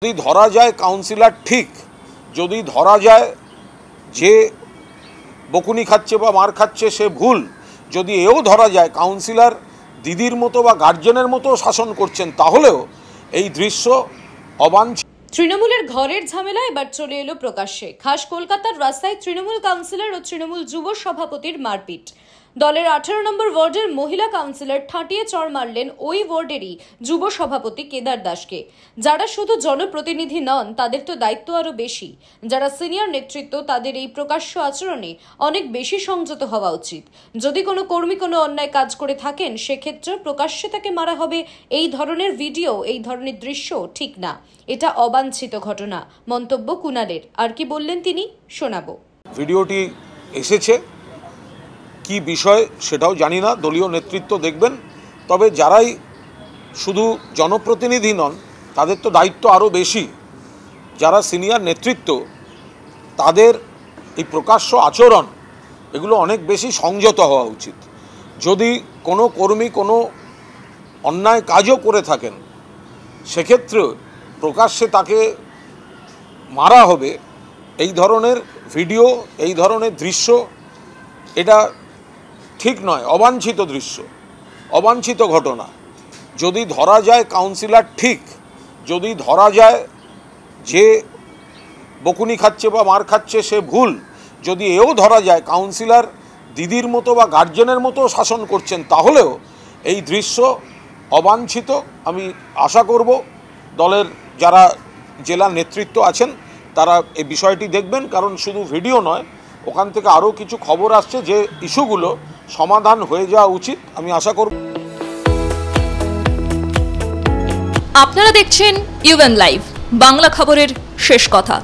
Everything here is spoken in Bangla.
যদি ধরা যায় কাউন্সিলর ঠিক, যদি ধরা যায় যে বকুনি খাচ্ছে বা মার খাচ্ছে সে ভুল, যদি এও ধরা যায় কাউন্সিলর দিদির মতো বা গার্জেনের মতো শাসন করছেন, তাহলেও এই দৃশ্য অবাঞ্ছিত। তৃণমূলের ঘরের ঝামেলা এবার চলে এলো প্রকাশ্যে। খাস কলকাতার রাস্তায় তৃণমূল কাউন্সিলর ও তৃণমূল যুব সভাপতির মারপিট। দলের 18 নম্বর ওয়ার্ডের মহিলা কাউন্সিলর ঠাঁটিয়ে চড় মারলেন ওই ওয়ার্ডেরই যুব সভাপতি কেদার দাসকে। যারা শুধু জনপ্রতিনিধি নন, তাদের তো দায়িত্ব আরো বেশি। যারা সিনিয়র নেতৃত্ব, তাদের এই প্রকাশ্য আচরণে অনেক বেশি সংযত হওয়া উচিত। যদি কোনো কর্মী কোনো অন্যায় কাজ করে থাকেন, সেক্ষেত্রে প্রকাশ্যে তাকে মারা হবে, এই ধরনের ভিডিও, এই ধরনের দৃশ্য ঠিক না। এটা অবাঞ্ছিত ঘটনা। মন্তব্য কুণালের। আর কি বললেন তিনি, শোনাবো। ভিডিওটি এসেছে, কি বিষয় সেটাও জানি না, দলীয় নেতৃত্ব দেখবেন। তবে যারাই শুধু জনপ্রতিনিধি নন, তাদের তো দায়িত্ব আরও বেশি। যারা সিনিয়র নেতৃত্ব, তাদের এই প্রকাশ্য আচরণ এগুলো অনেক বেশি সংযত হওয়া উচিত। যদি কোনো কর্মী কোনো অন্যায় কাজও করে থাকেন, সেক্ষেত্রে প্রকাশ্যে তাকে মারা হবে, এই ধরনের ভিডিও, এই ধরনের দৃশ্য, এটা ঠিক নয়। অবাঞ্ছিত দৃশ্য, অবাঞ্ছিত ঘটনা। যদি ধরা যায় কাউন্সিলর ঠিক, যদি ধরা যায় যে বকুনি খাচ্ছে বা মার খাচ্ছে সে ভুল, যদি এও ধরা যায় কাউন্সিলর দিদির মতো বা গার্জেনের মতো শাসন করছেন, তাহলেও এই দৃশ্য অবাঞ্ছিত। আমি আশা করব দলের যারা জেলা নেতৃত্ব আছেন তারা এই বিষয়টি দেখবেন, কারণ শুধু ভিডিও নয়, ওখান থেকে আরও কিছু খবর আসছে যে ইস্যুগুলো সমাধান হয়ে যাওয়া উচিত। আমি আশা করব। আপনারা দেখছেন ইউএন লাইভ, বাংলা খবরের শেষ কথা।